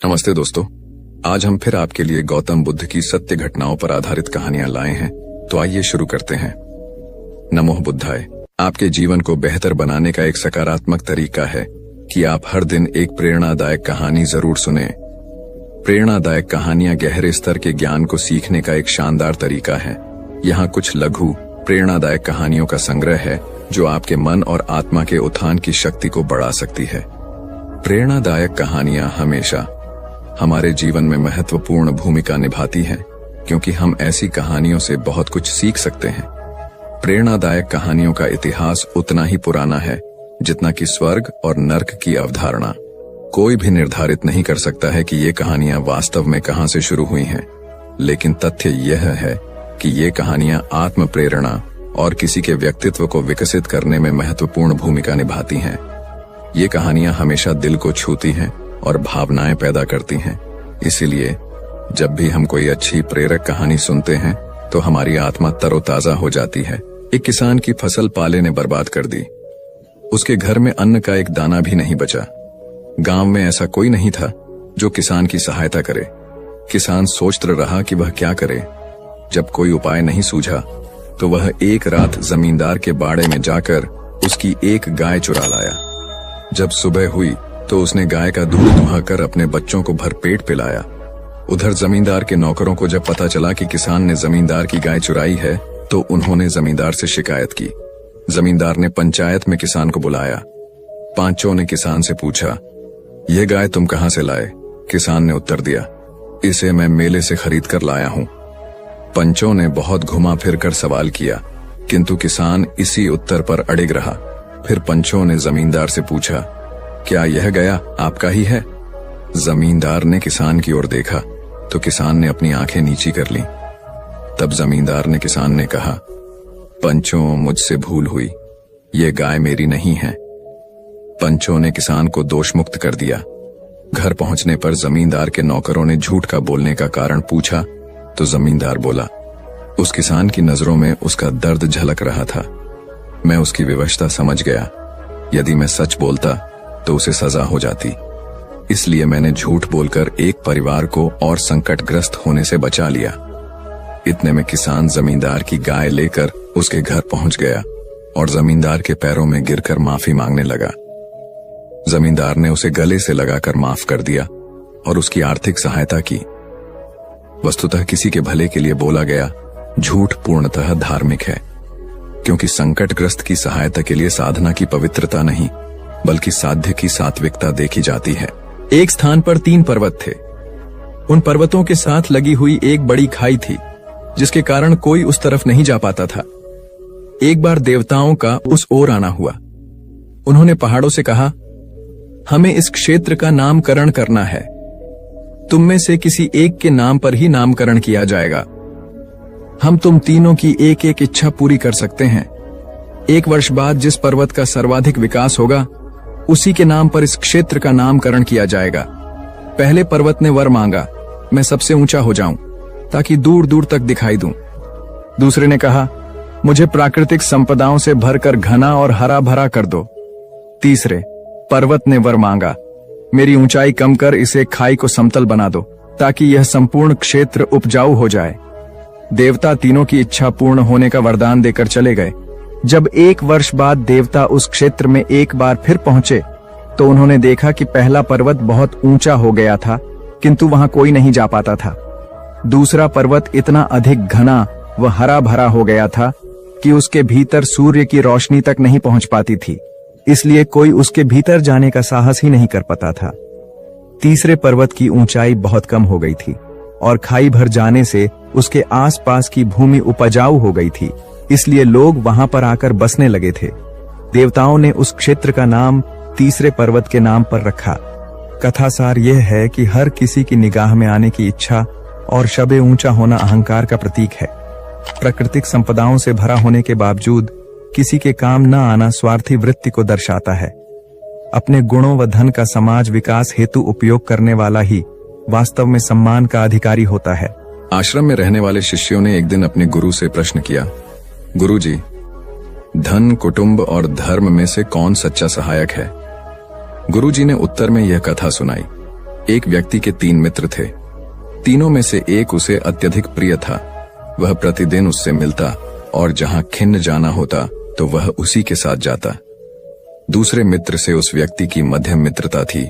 नमस्ते दोस्तों, आज हम फिर आपके लिए गौतम बुद्ध की सत्य घटनाओं पर आधारित कहानियां लाए हैं। तो आइए शुरू करते हैं। नमो बुद्धाय। आपके जीवन को बेहतर बनाने का एक सकारात्मक तरीका है कि आप हर दिन एक प्रेरणादायक कहानी जरूर सुनें। प्रेरणादायक कहानियां गहरे स्तर के ज्ञान को सीखने का एक शानदार तरीका है। यहाँ कुछ लघु प्रेरणादायक कहानियों का संग्रह है जो आपके मन और आत्मा के उत्थान की शक्ति को बढ़ा सकती है। प्रेरणादायक कहानियां हमेशा हमारे जीवन में महत्वपूर्ण भूमिका निभाती हैं, क्योंकि हम ऐसी कहानियों से बहुत कुछ सीख सकते हैं। प्रेरणादायक कहानियों का इतिहास उतना ही पुराना है जितना कि स्वर्ग और नर्क की अवधारणा। कोई भी निर्धारित नहीं कर सकता है कि ये कहानियां वास्तव में कहां से शुरू हुई हैं, लेकिन तथ्य यह है कि ये कहानियां आत्म प्रेरणा और किसी के व्यक्तित्व को विकसित करने में महत्वपूर्ण भूमिका निभाती हैं। ये कहानियां हमेशा दिल को छूती हैं और भावनाएं पैदा करती हैं। इसीलिए जब भी हम कोई अच्छी प्रेरक कहानी सुनते हैं तो हमारी आत्मा तरोताजा हो जाती है। एक किसान की फसल पाले ने बर्बाद कर दी। उसके घर में अन्न का एक दाना भी नहीं बचा। गांव में ऐसा कोई नहीं था जो किसान की सहायता करे। किसान सोचता रहा कि वह क्या करे। जब कोई उपाय नहीं सूझा तो वह एक रात जमींदार के बाड़े में जाकर उसकी एक गाय चुरा लाया। जब सुबह हुई तो उसने गाय का दूध दुहाकर अपने बच्चों को भरपेट पिलाया। उधर जमींदार के नौकरों को जब पता चला कि किसान ने जमींदार की गाय चुराई है तो उन्होंने जमींदार से शिकायत की। जमींदार ने पंचायत में किसान को बुलाया। पांचों ने किसान से पूछा, ये गाय तुम कहां से लाए? किसान ने उत्तर दिया, इसे मैं मेले से खरीद कर लाया हूं। पंचों ने बहुत घुमा फिर कर सवाल किया, किंतु किसान इसी उत्तर पर अड़िग रहा। फिर पंचों ने जमींदार से पूछा, क्या यह गया आपका ही है? जमींदार ने किसान की ओर देखा तो किसान ने अपनी आंखें नीची कर ली। तब जमींदार ने किसान ने कहा, पंचों, मुझसे भूल हुई, ये गाय मेरी नहीं है। पंचों ने किसान को दोष मुक्त कर दिया। घर पहुंचने पर जमींदार के नौकरों ने झूठ का बोलने का कारण पूछा तो जमींदार बोला, उस किसान की नजरों में उसका दर्द झलक रहा था। मैं उसकी विवशता समझ गया। यदि मैं सच बोलता तो उसे सजा हो जाती, इसलिए मैंने झूठ बोलकर एक परिवार को और संकटग्रस्त होने से बचा लिया। इतने में किसान जमींदार की गाय लेकर उसके घर पहुंच गया और जमींदार के पैरों में गिरकर माफी मांगने लगा। जमींदार ने उसे गले से लगाकर माफ कर दिया और उसकी आर्थिक सहायता की। वस्तुतः किसी के भले के लिए बोला गया झूठ पूर्णतः धार्मिक है, क्योंकि संकटग्रस्त की सहायता के लिए साधना की पवित्रता नहीं बल्कि साध्य की सात्विकता देखी जाती है। एक स्थान पर 3 पर्वत थे। उन पर्वतों के साथ लगी हुई एक बड़ी खाई थी, जिसके कारण कोई उस तरफ नहीं जा पाता था। एक बार देवताओं का उस ओर आना हुआ। उन्होंने पहाड़ों से कहा, हमें इस क्षेत्र का नामकरण करना है। तुम में से किसी एक के नाम पर ही नामकरण किया जाएगा। हम तुम तीनों की एक एक इच्छा पूरी कर सकते हैं। 1 वर्ष बाद जिस पर्वत का सर्वाधिक विकास होगा उसी के नाम पर इस क्षेत्र का नामकरण किया जाएगा। पहले पर्वत ने वर मांगा, मैं सबसे ऊंचा हो जाऊं ताकि दूर दूर तक दिखाई दूं। दूसरे ने कहा, मुझे प्राकृतिक संपदाओं से भरकर घना और हरा भरा कर दो। तीसरे पर्वत ने वर मांगा, मेरी ऊंचाई कम कर इसे खाई को समतल बना दो ताकि यह संपूर्ण क्षेत्र उपजाऊ हो जाए। देवता तीनों की इच्छा पूर्ण होने का वरदान देकर चले गए। जब 1 वर्ष बाद देवता उस क्षेत्र में एक बार फिर पहुंचे तो उन्होंने देखा कि पहला पर्वत बहुत ऊंचा हो गया था, किंतु वहां कोई नहीं जा पाता था। दूसरा पर्वत इतना अधिक घना व हरा भरा हो गया था कि उसके भीतर सूर्य की रोशनी तक नहीं पहुंच पाती थी, इसलिए कोई उसके भीतर जाने का साहस ही नहीं कर पाता था। तीसरे पर्वत की ऊंचाई बहुत कम हो गई थी और खाई भर जाने से उसके आसपास की भूमि उपजाऊ हो गई थी, इसलिए लोग वहां पर आकर बसने लगे थे। देवताओं ने उस क्षेत्र का नाम तीसरे पर्वत के नाम पर रखा। कथासार यह है कि हर किसी की निगाह में आने की इच्छा और शबे ऊंचा होना अहंकार का प्रतीक है। प्राकृतिक संपदाओं से भरा होने के बावजूद किसी के काम न आना स्वार्थी वृत्ति को दर्शाता है। अपने गुणों व धन का समाज विकास हेतु उपयोग करने वाला ही वास्तव में सम्मान का अधिकारी होता है। आश्रम में रहने वाले शिष्यों ने एक दिन अपने गुरु से प्रश्न किया, गुरुजी, धन, कुटुंब और धर्म में से कौन सच्चा सहायक है? गुरुजी ने उत्तर में यह कथा सुनाई। एक व्यक्ति के 3 मित्र थे। तीनों में से एक उसे अत्यधिक प्रिय था। वह प्रतिदिन उससे मिलता और जहां खिन्न जाना होता तो वह उसी के साथ जाता। दूसरे मित्र से उस व्यक्ति की मध्यम मित्रता थी,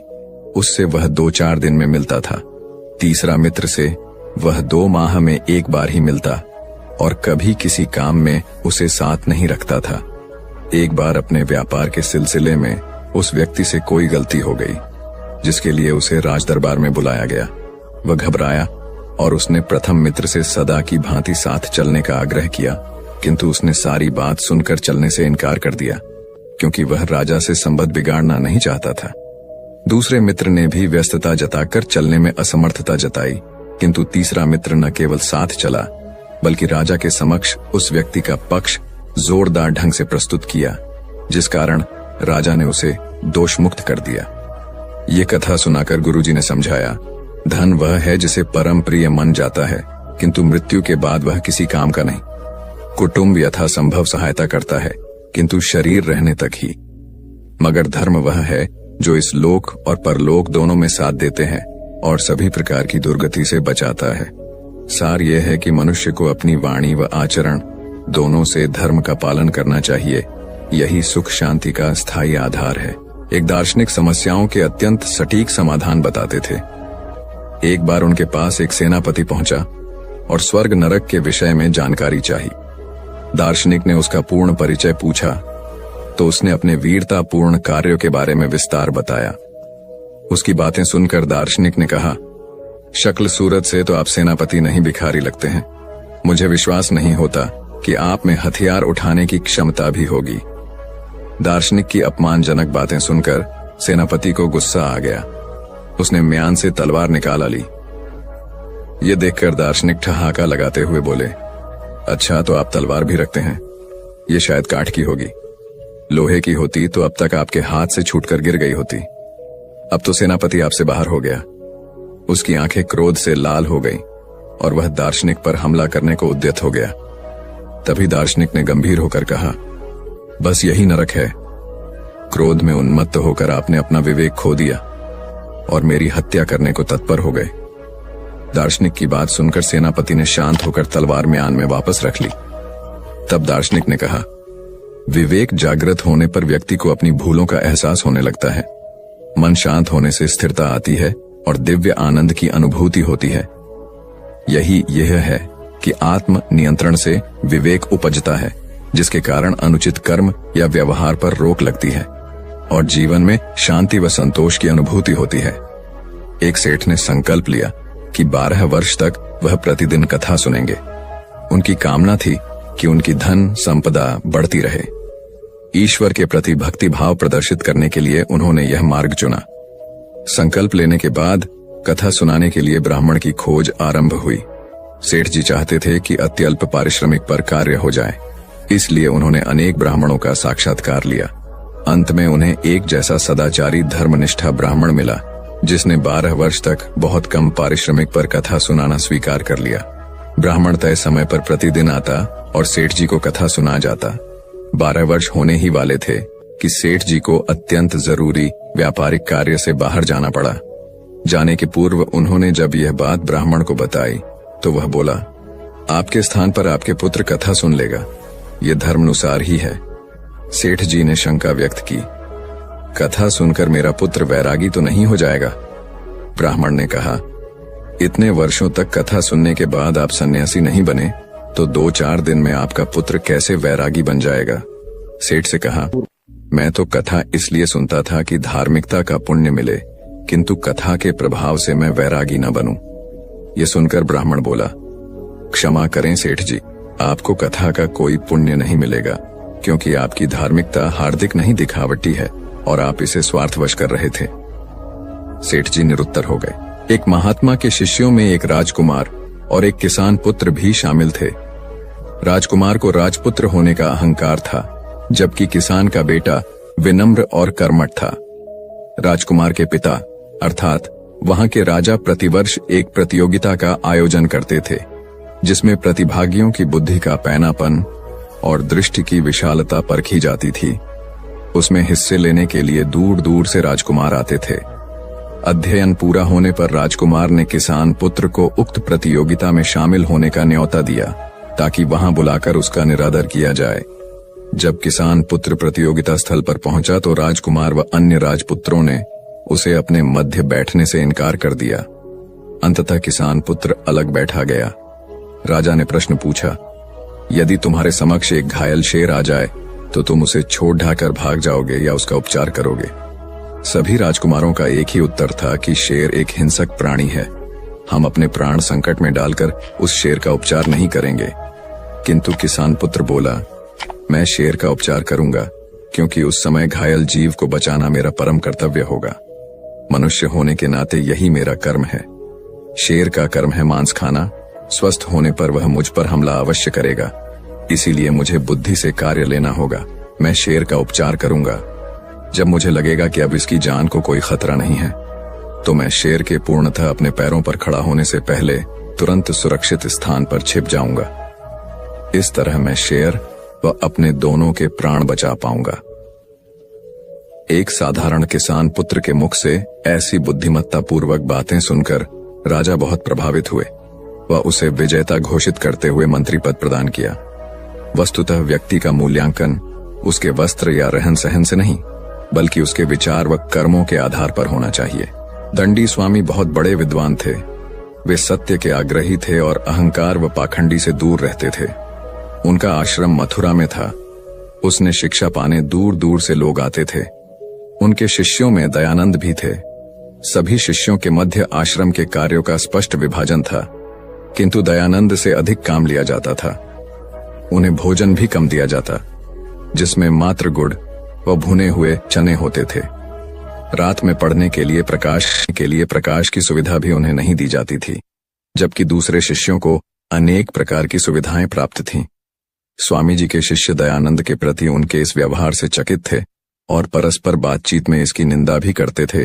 उससे वह 2-4 दिन में मिलता था। तीसरा मित्र से वह 2 माह में एक बार ही मिलता और कभी किसी काम में उसे साथ नहीं रखता था। एक बार अपने व्यापार के सिलसिले में उस व्यक्ति से कोई गलती हो गई, जिसके लिए उसे राजदरबार में बुलाया गया। वह घबराया और उसने प्रथम मित्र से सदा की भांति साथ चलने का आग्रह किया, किंतु उसने सारी बात सुनकर चलने से इनकार कर दिया, क्योंकि वह राजा से संबंध बिगाड़ना नहीं चाहता था। दूसरे मित्र ने भी व्यस्तता जताकर चलने में असमर्थता जताई, किंतु तीसरा मित्र न केवल साथ चला बल्कि राजा के समक्ष उस व्यक्ति का पक्ष जोरदार ढंग से प्रस्तुत किया, जिस कारण राजा ने उसे दोष मुक्त कर दिया। ये कथा सुनाकर गुरुजी ने समझाया, धन वह है जिसे परम प्रिय मन जाता है, किंतु मृत्यु के बाद वह किसी काम का नहीं। कुटुंब यथासंभव सहायता करता है, किंतु शरीर रहने तक ही। मगर धर्म वह है जो इस लोक और परलोक दोनों में साथ देते हैं और सभी प्रकार की दुर्गति से बचाता है। सार यह है कि मनुष्य को अपनी वाणी व आचरण दोनों से धर्म का पालन करना चाहिए। यही सुख शांति का स्थायी आधार है। एक दार्शनिक समस्याओं के अत्यंत सटीक समाधान बताते थे। एक बार उनके पास एक सेनापति पहुंचा और स्वर्ग नरक के विषय में जानकारी चाहिए। दार्शनिक ने उसका पूर्ण परिचय पूछा तो उसने अपने वीरतापूर्ण कार्यों के बारे में विस्तार बताया। उसकी बातें सुनकर दार्शनिक ने कहा, शक्ल सूरत से तो आप सेनापति नहीं भिखारी लगते हैं। मुझे विश्वास नहीं होता कि आप में हथियार उठाने की क्षमता भी होगी। दार्शनिक की अपमानजनक बातें सुनकर सेनापति को गुस्सा आ गया। उसने म्यान से तलवार निकाला ली। ये देखकर दार्शनिक ठहाका लगाते हुए बोले, अच्छा तो आप तलवार भी रखते हैं। ये शायद काठ की होगी, लोहे की होती तो अब तक आपके हाथ से छूटकर गिर गई होती। अब तो सेनापति आपसे बाहर हो गया। उसकी आंखें क्रोध से लाल हो गईं और वह दार्शनिक पर हमला करने को उद्यत हो गया। तभी दार्शनिक ने गंभीर होकर कहा, बस यही नरक है। क्रोध में उन्मत्त होकर आपने अपना विवेक खो दिया और मेरी हत्या करने को तत्पर हो गए। दार्शनिक की बात सुनकर सेनापति ने शांत होकर तलवार म्यान में वापस रख ली। तब दार्शनिक ने कहा, विवेक जागृत होने पर व्यक्ति को अपनी भूलों का एहसास होने लगता है। मन शांत होने से स्थिरता आती है और दिव्य आनंद की अनुभूति होती है। यही यह है कि आत्म नियंत्रण से विवेक उपजता है, जिसके कारण अनुचित कर्म या व्यवहार पर रोक लगती है और जीवन में शांति व संतोष की अनुभूति होती है। एक सेठ ने संकल्प लिया कि 12 वर्ष तक वह प्रतिदिन कथा सुनेंगे। उनकी कामना थी कि उनकी धन संपदा बढ़ती रहे। ईश्वर के प्रति भक्ति भाव प्रदर्शित करने के लिए उन्होंने यह मार्ग चुना। संकल्प लेने के बाद कथा सुनाने के लिए ब्राह्मण की खोज आरंभ हुई। सेठ जी चाहते थे कि अत्यल्प पारिश्रमिक पर कार्य हो जाए, इसलिए उन्होंने अनेक ब्राह्मणों का साक्षात्कार लिया। अंत में उन्हें एक जैसा सदाचारी धर्मनिष्ठा ब्राह्मण मिला, जिसने 12 वर्ष तक बहुत कम पारिश्रमिक पर कथा सुनाना स्वीकार कर लिया। ब्राह्मण तय समय पर प्रतिदिन आता और सेठ जी को कथा सुना जाता। 12 वर्ष होने ही वाले थे कि सेठ जी को अत्यंत जरूरी व्यापारिक कार्य से बाहर जाना पड़ा। जाने के पूर्व उन्होंने जब यह बात ब्राह्मण को बताई तो वह बोला, आपके स्थान पर आपके पुत्र कथा सुन लेगा, ये धर्मानुसार ही है। सेठ जी ने शंका व्यक्त की, कथा सुनकर मेरा पुत्र वैरागी तो नहीं हो जाएगा? ब्राह्मण ने कहा, इतने वर्षों तक कथा सुनने के बाद आप सन्यासी नहीं बने तो 2-4 दिन में आपका पुत्र कैसे वैरागी बन जाएगा? सेठ से कहा, मैं तो कथा इसलिए सुनता था कि धार्मिकता का पुण्य मिले, किंतु कथा के प्रभाव से मैं वैरागी न बनूं। ये सुनकर ब्राह्मण बोला, क्षमा करें सेठ जी, आपको कथा का कोई पुण्य नहीं मिलेगा, क्योंकि आपकी धार्मिकता हार्दिक नहीं दिखावटी है और आप इसे स्वार्थवश कर रहे थे। सेठ जी निरुत्तर हो गए। एक महात्मा के शिष्यों में एक राजकुमार और एक किसान पुत्र भी शामिल थे। राजकुमार को राजपुत्र होने का अहंकार था, जबकि किसान का बेटा विनम्र और कर्मठ था। राजकुमार के पिता अर्थात वहां के राजा प्रतिवर्ष एक प्रतियोगिता का आयोजन करते थे, जिसमें प्रतिभागियों की बुद्धि का पैनापन और दृष्टि की विशालता परखी जाती थी। उसमें हिस्से लेने के लिए दूर दूर से राजकुमार आते थे। अध्ययन पूरा होने पर राजकुमार ने किसान पुत्र को उक्त प्रतियोगिता में शामिल होने का न्योता दिया ताकि वहां बुलाकर उसका निरादर किया जाए। जब किसान पुत्र प्रतियोगिता स्थल पर पहुंचा तो राजकुमार व अन्य राजपुत्रों ने उसे अपने मध्य बैठने से इनकार कर दिया। अंततः किसान पुत्र अलग बैठा गया। राजा ने प्रश्न पूछा, यदि तुम्हारे समक्ष एक घायल शेर आ जाए तो तुम उसे छोड़ ढाकर भाग जाओगे या उसका उपचार करोगे? सभी राजकुमारों का एक ही उत्तर था कि शेर एक हिंसक प्राणी है, हम अपने प्राण संकट में डालकर उस शेर का उपचार नहीं करेंगे। किंतु किसान पुत्र बोला, मैं शेर का उपचार करूंगा क्योंकि उस समय घायल जीव को बचाना मेरा परम कर्तव्य होगा। मनुष्य होने के नाते यही मेरा कर्म है। शेर का कर्म है मांस खाना, स्वस्थ होने पर वह मुझ पर हमला अवश्य करेगा, इसीलिए मुझे बुद्धि से कार्य लेना होगा। मैं शेर का उपचार करूंगा। जब मुझे लगेगा कि अब इसकी जान को कोई खतरा नहीं है तो मैं शेर के पूर्णतः अपने पैरों पर खड़ा होने से पहले तुरंत सुरक्षित स्थान पर छिप जाऊंगा। इस तरह मैं शेर व अपने दोनों के प्राण बचा पाऊंगा। एक साधारण किसान पुत्र के मुख से ऐसी बुद्धिमत्ता पूर्वक बातें सुनकर राजा बहुत प्रभावित हुए व उसे विजेता घोषित करते हुए मंत्री पद प्रदान किया। वस्तुतः व्यक्ति का मूल्यांकन उसके वस्त्र या रहन सहन से नहीं बल्कि उसके विचार व कर्मों के आधार पर होना चाहिए। दंडी स्वामी बहुत बड़े विद्वान थे। वे सत्य के आग्रही थे और अहंकार व पाखंडी से दूर रहते थे। उनका आश्रम मथुरा में था। उसने शिक्षा पाने दूर दूर से लोग आते थे। उनके शिष्यों में दयानंद भी थे। सभी शिष्यों के मध्य आश्रम के कार्यों का स्पष्ट विभाजन था, किंतु दयानंद से अधिक काम लिया जाता था। उन्हें भोजन भी कम दिया जाता, जिसमें मात्र गुड़ व भुने हुए चने होते थे। रात में पढ़ने के लिए प्रकाश की सुविधा भी उन्हें नहीं दी जाती थी, जबकि दूसरे शिष्यों को अनेक प्रकार की सुविधाएं प्राप्त थीं। स्वामी जी के शिष्य दयानंद के प्रति उनके इस व्यवहार से चकित थे और परस्पर बातचीत में इसकी निंदा भी करते थे,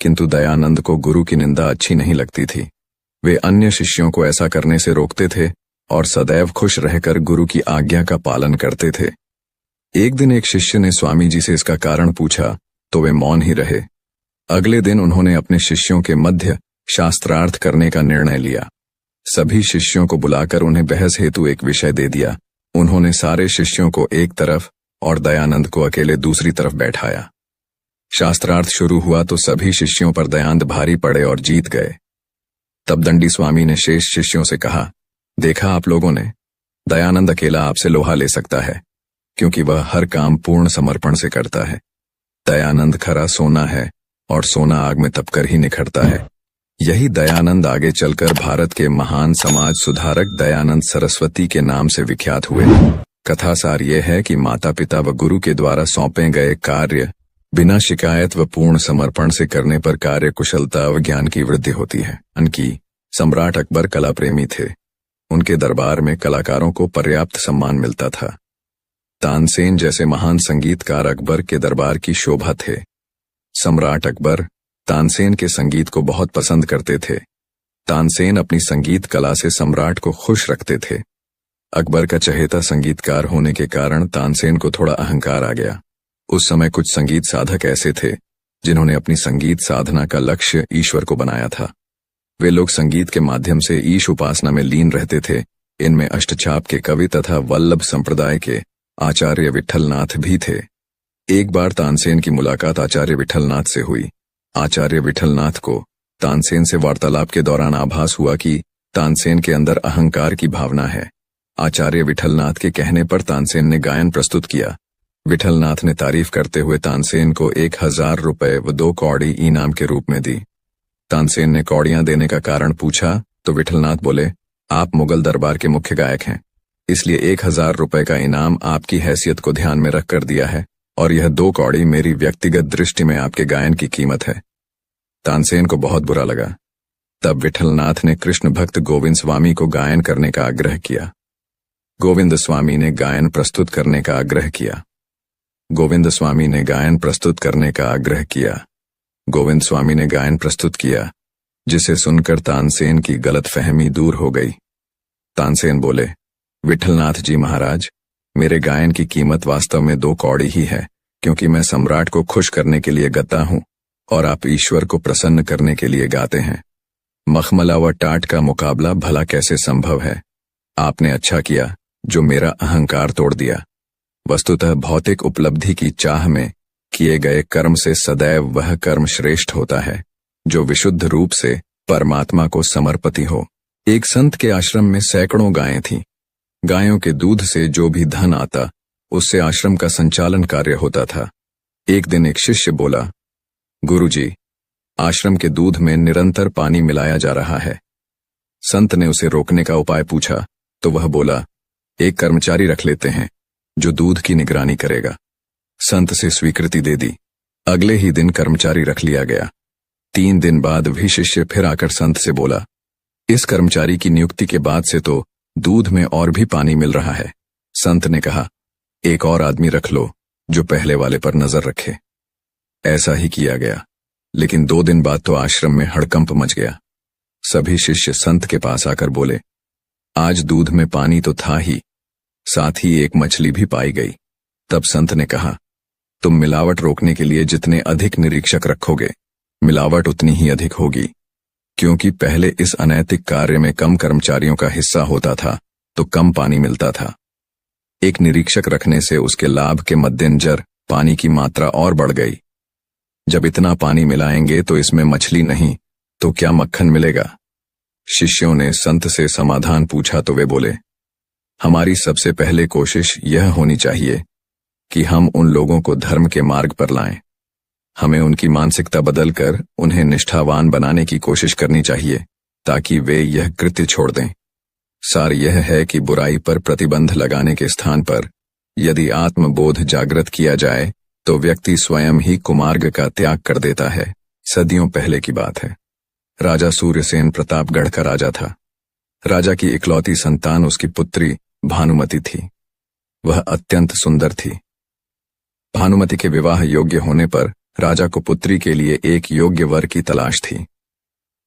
किंतु दयानंद को गुरु की निंदा अच्छी नहीं लगती थी। वे अन्य शिष्यों को ऐसा करने से रोकते थे और सदैव खुश रहकर गुरु की आज्ञा का पालन करते थे। एक दिन एक शिष्य ने स्वामी जी से इसका कारण पूछा तो वे मौन ही रहे। अगले दिन उन्होंने अपने शिष्यों के मध्य शास्त्रार्थ करने का निर्णय लिया। सभी शिष्यों को बुलाकर उन्हें बहस हेतु एक विषय दे दिया। उन्होंने सारे शिष्यों को एक तरफ और दयानंद को अकेले दूसरी तरफ बैठाया। शास्त्रार्थ शुरू हुआ तो सभी शिष्यों पर दयानंद भारी पड़े और जीत गए। तब दंडी स्वामी ने शेष शिष्यों से कहा, देखा आप लोगों ने, दयानंद अकेला आपसे लोहा ले सकता है क्योंकि वह हर काम पूर्ण समर्पण से करता है। दयानंद खरा सोना है और सोना आग में तपकर ही निखरता है। यही दयानंद आगे चलकर भारत के महान समाज सुधारक दयानंद सरस्वती के नाम से विख्यात हुए। कथा सार यह है कि माता पिता व गुरु के द्वारा सौंपे गए कार्य बिना शिकायत व पूर्ण समर्पण से करने पर कार्य कुशलता व ज्ञान की वृद्धि होती है। अनकी सम्राट अकबर कला प्रेमी थे। उनके दरबार में कलाकारों को पर्याप्त सम्मान मिलता था। तानसेन जैसे महान संगीतकार अकबर के दरबार की शोभा थे। सम्राट अकबर तानसेन के संगीत को बहुत पसंद करते थे। तानसेन अपनी संगीत कला से सम्राट को खुश रखते थे। अकबर का चहेता संगीतकार होने के कारण तानसेन को थोड़ा अहंकार आ गया। उस समय कुछ संगीत साधक ऐसे थे जिन्होंने अपनी संगीत साधना का लक्ष्य ईश्वर को बनाया था। वे लोग संगीत के माध्यम से ईश उपासना में लीन रहते थे। इनमें अष्टचाप के कवि तथा वल्लभ संप्रदाय के आचार्य विठलनाथ भी थे। एक बार तानसेन की मुलाकात आचार्य विठलनाथ से हुई। आचार्य विठलनाथ को तानसेन से वार्तालाप के दौरान आभास हुआ कि तानसेन के अंदर अहंकार की भावना है। आचार्य विठलनाथ के कहने पर तानसेन ने गायन प्रस्तुत किया। विठलनाथ ने तारीफ करते हुए तानसेन को 1000 रुपए व 2 कौड़ी इनाम के रूप में दी। तानसेन ने कौड़ियां देने का कारण पूछा तो विठलनाथ बोले, आप मुगल दरबार के मुख्य गायक हैं, इसलिए 1000 रुपए का इनाम आपकी हैसियत को ध्यान में रख कर दिया है और यह 2 कौड़ी मेरी व्यक्तिगत दृष्टि में आपके गायन की कीमत है। तानसेन को बहुत बुरा लगा। तब विठलनाथ ने कृष्ण भक्त गोविंद स्वामी को गायन करने का आग्रह किया। गोविंद स्वामी ने गायन प्रस्तुत करने का आग्रह किया। गोविंद स्वामी ने गायन प्रस्तुत करने का आग्रह किया। गोविंद स्वामी ने गायन प्रस्तुत किया, जिसे सुनकर तानसेन की गलतफहमी दूर हो गई। तानसेन बोले, विठलनाथ जी महाराज, मेरे गायन की कीमत वास्तव में 2 कौड़ी ही है, क्योंकि मैं सम्राट को खुश करने के लिए गाता हूं। और आप ईश्वर को प्रसन्न करने के लिए गाते हैं। मखमला व टाट का मुकाबला भला कैसे संभव है? आपने अच्छा किया जो मेरा अहंकार तोड़ दिया। वस्तुतः भौतिक उपलब्धि की चाह में किए गए कर्म से सदैव वह कर्म श्रेष्ठ होता है जो विशुद्ध रूप से परमात्मा को समर्पित हो। एक संत के आश्रम में सैकड़ों गायें थीं। गायों के दूध से जो भी धन आता उससे आश्रम का संचालन कार्य होता था। एक दिन एक शिष्य बोला, गुरुजी, आश्रम के दूध में निरंतर पानी मिलाया जा रहा है। संत ने उसे रोकने का उपाय पूछा तो वह बोला, एक कर्मचारी रख लेते हैं जो दूध की निगरानी करेगा। संत से स्वीकृति दे दी। अगले ही दिन कर्मचारी रख लिया गया। 3 दिन बाद भी शिष्य फिर आकर संत से बोला, इस कर्मचारी की नियुक्ति के बाद से तो दूध में और भी पानी मिल रहा है। संत ने कहा, एक और आदमी रख लो जो पहले वाले पर नजर रखे। ऐसा ही किया गया, लेकिन 2 दिन बाद तो आश्रम में हड़कंप मच गया। सभी शिष्य संत के पास आकर बोले, आज दूध में पानी तो था ही, साथ ही एक मछली भी पाई गई। तब संत ने कहा, तुम मिलावट रोकने के लिए जितने अधिक निरीक्षक रखोगे, मिलावट उतनी ही अधिक होगी, क्योंकि पहले इस अनैतिक कार्य में कम कर्मचारियों का हिस्सा होता था तो कम पानी मिलता था। एक निरीक्षक रखने से उसके लाभ के मद्देनजर पानी की मात्रा और बढ़ गई। जब इतना पानी मिलाएंगे तो इसमें मछली नहीं तो क्या मक्खन मिलेगा? शिष्यों ने संत से समाधान पूछा तो वे बोले, हमारी सबसे पहले कोशिश यह होनी चाहिए कि हम उन लोगों को धर्म के मार्ग पर लाएं। हमें उनकी मानसिकता बदलकर उन्हें निष्ठावान बनाने की कोशिश करनी चाहिए ताकि वे यह कृत्य छोड़ दें। सार यह है कि बुराई पर प्रतिबंध लगाने के स्थान पर यदि आत्मबोध जागृत किया जाए तो व्यक्ति स्वयं ही कुमार्ग का त्याग कर देता है। सदियों पहले की बात है। राजा सूर्यसेन प्रतापगढ़ का राजा था। राजा की इकलौती संतान उसकी पुत्री भानुमति थी। वह अत्यंत सुंदर थी। भानुमति के विवाह योग्य होने पर राजा को पुत्री के लिए एक योग्य वर की तलाश थी।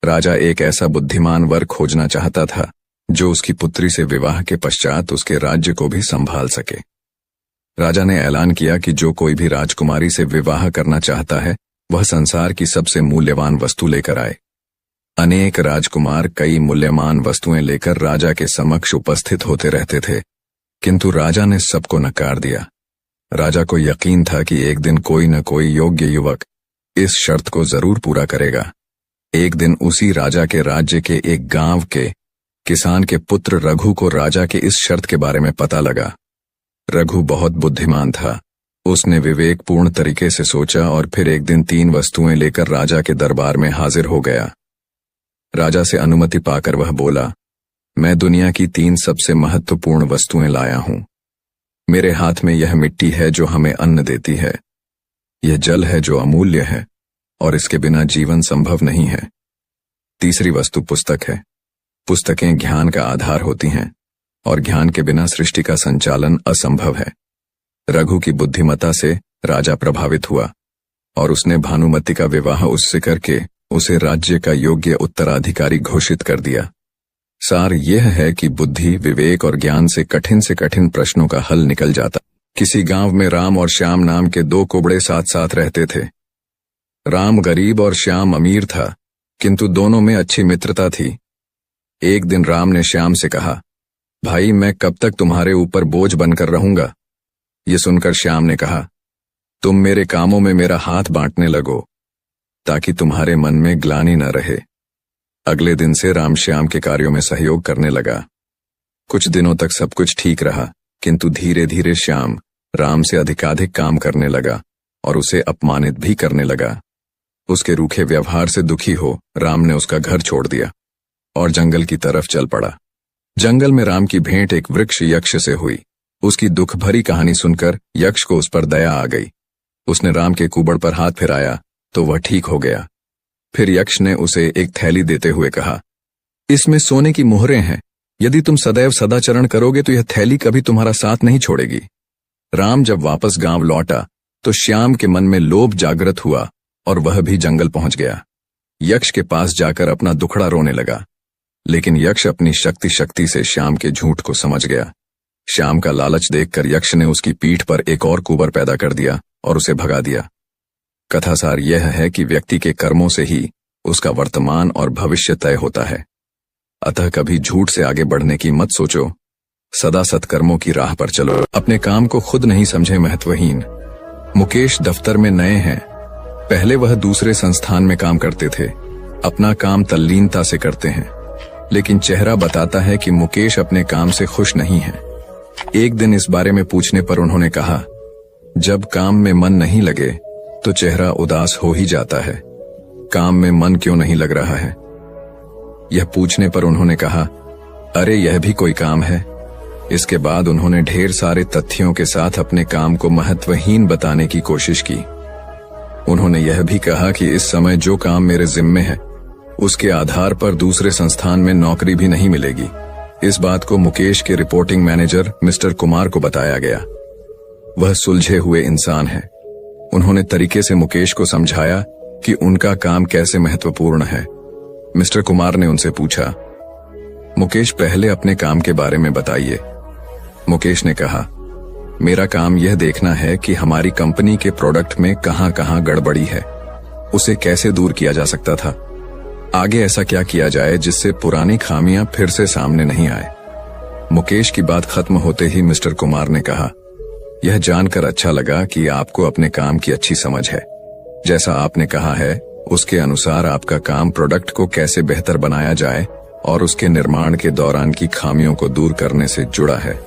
राजा एक ऐसा बुद्धिमान वर खोजना चाहता था जो उसकी पुत्री से विवाह के पश्चात उसके राज्य को भी संभाल सके। राजा ने ऐलान किया कि जो कोई भी राजकुमारी से विवाह करना चाहता है वह संसार की सबसे मूल्यवान वस्तु लेकर आए। अनेक राजकुमार कई मूल्यवान वस्तुएं लेकर राजा के समक्ष उपस्थित होते रहते थे, किंतु राजा ने सबको नकार दिया। राजा को यकीन था कि एक दिन कोई न कोई योग्य युवक इस शर्त को जरूर पूरा करेगा। एक दिन उसी राजा के राज्य के एक गांव के किसान के पुत्र रघु को राजा के इस शर्त के बारे में पता लगा। रघु बहुत बुद्धिमान था। उसने विवेकपूर्ण तरीके से सोचा और फिर एक दिन 3 वस्तुएं लेकर राजा के दरबार में हाजिर हो गया। राजा से अनुमति पाकर वह बोला, मैं दुनिया की 3 सबसे महत्वपूर्ण वस्तुएं लाया हूं। मेरे हाथ में यह मिट्टी है जो हमें अन्न देती है, यह जल है जो अमूल्य है और इसके बिना जीवन संभव नहीं है। तीसरी वस्तु पुस्तक है। पुस्तकें ज्ञान का आधार होती हैं और ज्ञान के बिना सृष्टि का संचालन असंभव है। रघु की बुद्धिमत्ता से राजा प्रभावित हुआ और उसने भानुमति का विवाह उससे करके उसे राज्य का योग्य उत्तराधिकारी घोषित कर दिया। सार यह है कि बुद्धि, विवेक और ज्ञान से कठिन प्रश्नों का हल निकल जाता। किसी गांव में राम और श्याम नाम के 2 कुबड़े साथ साथ रहते थे। राम गरीब और श्याम अमीर था, किंतु दोनों में अच्छी मित्रता थी। एक दिन राम ने श्याम से कहा, भाई मैं कब तक तुम्हारे ऊपर बोझ बनकर रहूंगा? ये सुनकर श्याम ने कहा, तुम मेरे कामों में मेरा हाथ बांटने लगो ताकि तुम्हारे मन में ग्लानि न रहे। अगले दिन से राम श्याम के कार्यों में सहयोग करने लगा। कुछ दिनों तक सब कुछ ठीक रहा, किंतु धीरे धीरे श्याम राम से अधिकाधिक काम करने लगा और उसे अपमानित भी करने लगा। उसके रूखे व्यवहार से दुखी हो राम ने उसका घर छोड़ दिया और जंगल की तरफ चल पड़ा। जंगल में राम की भेंट एक वृक्ष यक्ष से हुई। उसकी दुख भरी कहानी सुनकर यक्ष को उस पर दया आ गई। उसने राम के कुबड़ पर हाथ फिराया तो वह ठीक हो गया। फिर यक्ष ने उसे एक थैली देते हुए कहा, इसमें सोने की मोहरें हैं। यदि तुम सदैव सदाचरण करोगे तो यह थैली कभी तुम्हारा साथ नहीं छोड़ेगी। राम जब वापस गांव लौटा तो श्याम के मन में लोभ जागृत हुआ और वह भी जंगल पहुंच गया। यक्ष के पास जाकर अपना दुखड़ा रोने लगा, लेकिन यक्ष अपनी शक्ति से श्याम के झूठ को समझ गया। श्याम का लालच देखकर यक्ष ने उसकी पीठ पर एक और कुंवर पैदा कर दिया और उसे भगा दिया। कथासार यह है कि व्यक्ति के कर्मों से ही उसका वर्तमान और भविष्य तय होता है। अतः कभी झूठ से आगे बढ़ने की मत सोचो, सदा सत्कर्मों की राह पर चलो। अपने काम को खुद नहीं समझे महत्वहीन। मुकेश दफ्तर में नए हैं। पहले वह दूसरे संस्थान में काम करते थे। अपना काम तल्लीनता से करते हैं, लेकिन चेहरा बताता है कि मुकेश अपने काम से खुश नहीं है। एक दिन इस बारे में पूछने पर उन्होंने कहा, जब काम में मन नहीं लगे तो चेहरा उदास हो ही जाता है। काम में मन क्यों नहीं लग रहा है? यह पूछने पर उन्होंने कहा, अरे यह भी कोई काम है। इसके बाद उन्होंने ढेर सारे तथ्यों के साथ अपने काम को महत्वहीन बताने की कोशिश की। उन्होंने यह भी कहा कि इस समय जो काम मेरे जिम्मे है उसके आधार पर दूसरे संस्थान में नौकरी भी नहीं मिलेगी। इस बात को मुकेश के रिपोर्टिंग मैनेजर मिस्टर कुमार को बताया गया। वह सुलझे हुए इंसान है। उन्होंने तरीके से मुकेश को समझाया कि उनका काम कैसे महत्वपूर्ण है। मिस्टर कुमार ने उनसे पूछा, मुकेश पहले अपने काम के बारे में बताइए। मुकेश ने कहा, मेरा काम यह देखना है कि हमारी कंपनी के प्रोडक्ट में कहां कहां गड़बड़ी है, उसे कैसे दूर किया जा सकता था। आगे ऐसा क्या किया जाए जिससे पुरानी खामियां फिर से सामने नहीं आए। मुकेश की बात खत्म होते ही मिस्टर कुमार ने कहा, यह जानकर अच्छा लगा कि आपको अपने काम की अच्छी समझ है। जैसा आपने कहा है उसके अनुसार आपका काम प्रोडक्ट को कैसे बेहतर बनाया जाए और उसके निर्माण के दौरान की खामियों को दूर करने से जुड़ा है।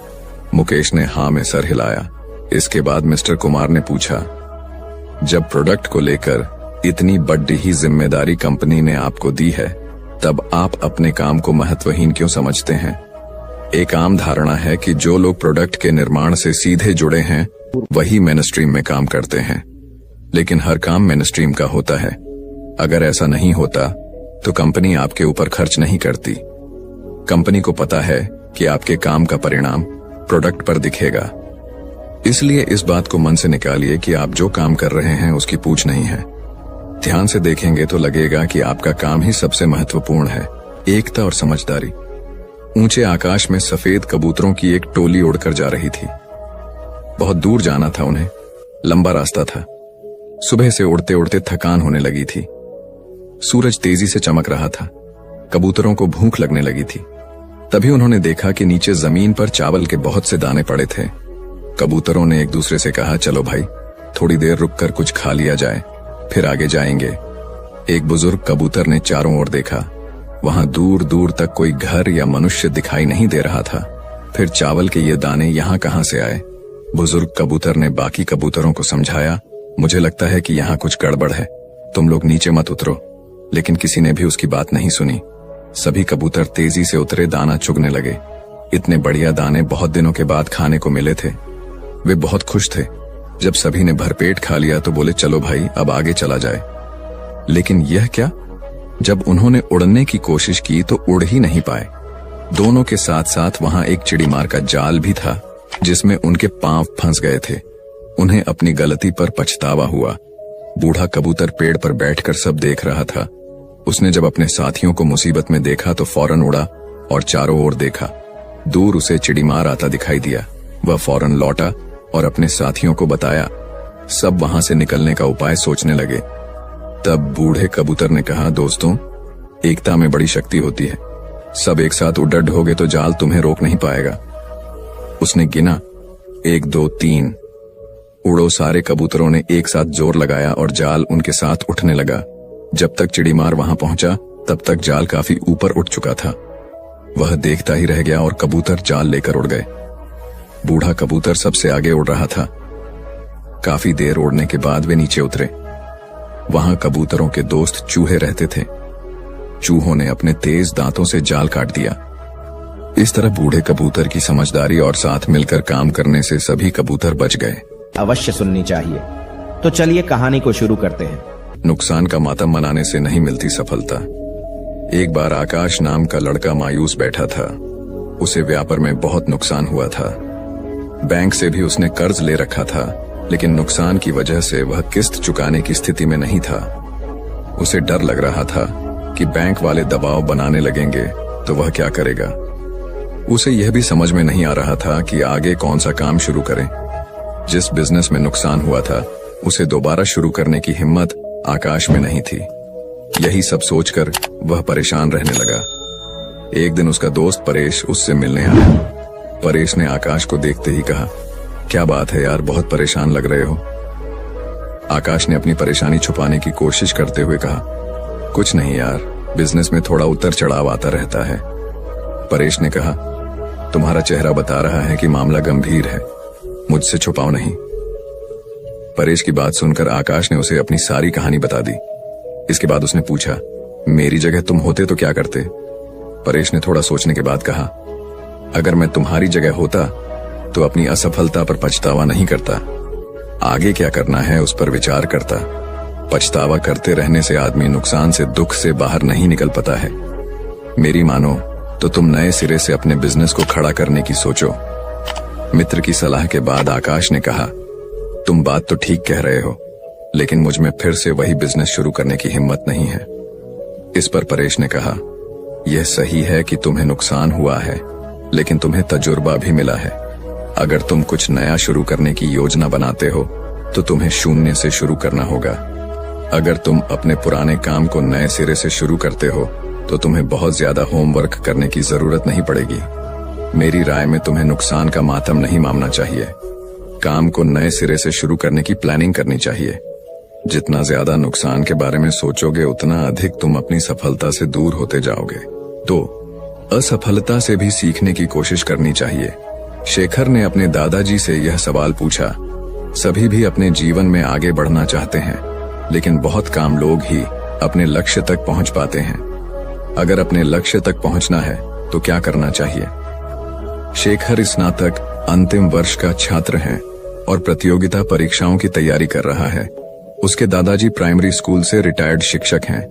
मुकेश ने हाँ में सर हिलाया। इसके बाद मिस्टर कुमार ने पूछा, जब प्रोडक्ट को लेकर इतनी बड़ी ही जिम्मेदारी कंपनी ने आपको दी है, तब आप अपने काम को महत्वहीन क्यों समझते हैं? एक आम धारणा है कि जो लोग प्रोडक्ट के निर्माण से सीधे जुड़े हैं वही मेनस्ट्रीम में काम करते हैं, लेकिन हर काम मेनस्ट्रीम का होता है। अगर ऐसा नहीं होता तो कंपनी आपके ऊपर खर्च नहीं करती। कंपनी को पता है कि आपके काम का परिणाम प्रोडक्ट पर दिखेगा। इसलिए इस बात को मन से निकालिए कि आप जो काम कर रहे हैं उसकी पूछ नहीं है। ध्यान से देखेंगे तो लगेगा कि आपका काम ही सबसे महत्वपूर्ण है। एकता और समझदारी। ऊंचे आकाश में सफेद कबूतरों की एक टोली उड़कर जा रही थी। बहुत दूर जाना था उन्हें, लंबा रास्ता था। सुबह से उड़ते उड़ते थकान होने लगी थी। सूरज तेजी से चमक रहा था। कबूतरों को भूख लगने लगी थी। तभी उन्होंने देखा कि नीचे जमीन पर चावल के बहुत से दाने पड़े थे। कबूतरों ने एक दूसरे से कहा, चलो भाई थोड़ी देर रुककर कुछ खा लिया जाए, फिर आगे जाएंगे। एक बुजुर्ग कबूतर ने चारों ओर देखा। वहां दूर दूर तक कोई घर या मनुष्य दिखाई नहीं दे रहा था। फिर चावल के ये दाने यहाँ कहाँ से आए? बुजुर्ग कबूतर ने बाकी कबूतरों को समझाया, मुझे लगता है कि यहाँ कुछ गड़बड़ है, तुम लोग नीचे मत उतरो। लेकिन किसी ने भी उसकी बात नहीं सुनी। सभी कबूतर तेजी से उतरे, दाना चुगने लगे। इतने बढ़िया दाने बहुत दिनों के बाद खाने को मिले थे। वे बहुत खुश थे। जब सभी ने भरपेट खा लिया तो बोले, चलो भाई अब आगे चला जाए। लेकिन यह क्या? जब उन्होंने उड़ने की कोशिश की तो उड़ ही नहीं पाए। दोनों के साथ साथ वहां एक चिड़ीमार का जाल भी था जिसमें उनके पांव फंस गए थे। उन्हें अपनी गलती पर पछतावा हुआ। बूढ़ा कबूतर पेड़ पर बैठकर सब देख रहा था। उसने जब अपने साथियों को मुसीबत में देखा तो फौरन उड़ा और चारों ओर देखा। दूर उसे चिड़ीमार आता दिखाई दिया। वह फौरन लौटा और अपने साथियों को बताया। सब वहां से निकलने का उपाय सोचने लगे। तब बूढ़े कबूतर ने कहा, दोस्तों एकता में बड़ी शक्ति होती है। सब एक साथ उड़ड होगे तो जाल तुम्हें रोक नहीं पाएगा। उसने गिना, 1 2 3। उड़ो सारे कबूतरों ने एक साथ जोर लगाया और जाल उनके साथ उठने लगा। जब तक चिड़ीमार वहां पहुंचा तब तक जाल काफी ऊपर उठ चुका था। वह देखता ही रह गया और कबूतर जाल लेकर उड़ गए। बूढ़ा कबूतर सबसे आगे उड़ रहा था। काफी देर उड़ने के बाद वे नीचे उतरे। वहां कबूतरों के दोस्त चूहे रहते थे। चूहों ने अपने तेज दांतों से जाल काट दिया। इस तरह बूढ़े कबूतर की समझदारी और साथ मिलकर काम करने से सभी कबूतर बच गए। अवश्य सुननी चाहिए। तो चलिए कहानी को शुरू करते हैं। नुकसान का मातम मनाने से नहीं मिलती सफलता। एक बार आकाश नाम का लड़का मायूस बैठा था। उसे व्यापार में बहुत नुकसान हुआ था। बैंक से भी उसने कर्ज ले रखा था, लेकिन नुकसान की वजह से वह किस्त चुकाने की स्थिति में नहीं था। उसे डर लग रहा था कि बैंक वाले दबाव बनाने लगेंगे तो वह क्या करेगा। उसे यह भी समझ में नहीं आ रहा था कि आगे कौन सा काम शुरू करें। जिस बिजनेस में नुकसान हुआ था उसे दोबारा शुरू करने की हिम्मत आकाश में नहीं थी। यही सब सोचकर वह परेशान रहने लगा। एक दिन उसका दोस्त परेश उससे मिलने आया। परेश ने आकाश को देखते ही कहा, क्या बात है यार, बहुत परेशान लग रहे हो। आकाश ने अपनी परेशानी छुपाने की कोशिश करते हुए कहा, कुछ नहीं यार, बिजनेस में थोड़ा उतर चढ़ाव आता रहता है। परेश ने कहा, तुम्हारा चेहरा बता रहा है कि मामला गंभीर है, मुझसे छुपाओ नहीं। परेश की बात सुनकर आकाश ने उसे अपनी सारी कहानी बता दी। इसके बाद उसने पूछा, मेरी जगह तुम होते तो क्या करते। परेश ने थोड़ा सोचने के बाद कहा, अगर मैं तुम्हारी जगह होता तो अपनी असफलता पर पछतावा नहीं करता, आगे क्या करना है उस पर विचार करता। पछतावा करते रहने से आदमी नुकसान से, दुख से बाहर नहीं निकल पाता है। मेरी मानो तो तुम नए सिरे से अपने बिजनेस को खड़ा करने की सोचो। मित्र की सलाह के बाद आकाश ने कहा, तुम बात तो ठीक कह रहे हो, लेकिन मुझ में फिर से वही बिजनेस शुरू करने की हिम्मत नहीं है। इस पर परेश ने कहा, यह सही है कि तुम्हें नुकसान हुआ है, लेकिन तुम्हें तजुर्बा भी मिला है। अगर तुम कुछ नया शुरू करने की योजना बनाते हो तो तुम्हें शून्य से शुरू करना होगा। अगर तुम अपने पुराने काम को नए सिरे से शुरू करते हो तो तुम्हें बहुत ज्यादा होमवर्क करने की जरूरत नहीं पड़ेगी। मेरी राय में तुम्हें नुकसान का मातम नहीं मानना चाहिए। काम को नए सिरे से शुरू करने की प्लानिंग करनी चाहिए। जितना ज्यादा नुकसान के बारे में सोचोगे उतना अधिक तुम अपनी सफलता से दूर होते जाओगे। तो असफलता से भी सीखने की कोशिश करनी चाहिए। शेखर ने अपने दादाजी से यह सवाल पूछा। सभी भी अपने जीवन में आगे बढ़ना चाहते हैं, लेकिन बहुत कम लोग ही अपने लक्ष्य तक पहुंच पाते हैं। अगर अपने लक्ष्य तक पहुंचना है तो क्या करना चाहिए। शेखर स्नातक अंतिम वर्ष का छात्र है और प्रतियोगिता परीक्षाओं की तैयारी कर रहा है। उसके दादाजी प्राइमरी स्कूल से रिटायर्ड शिक्षक हैं।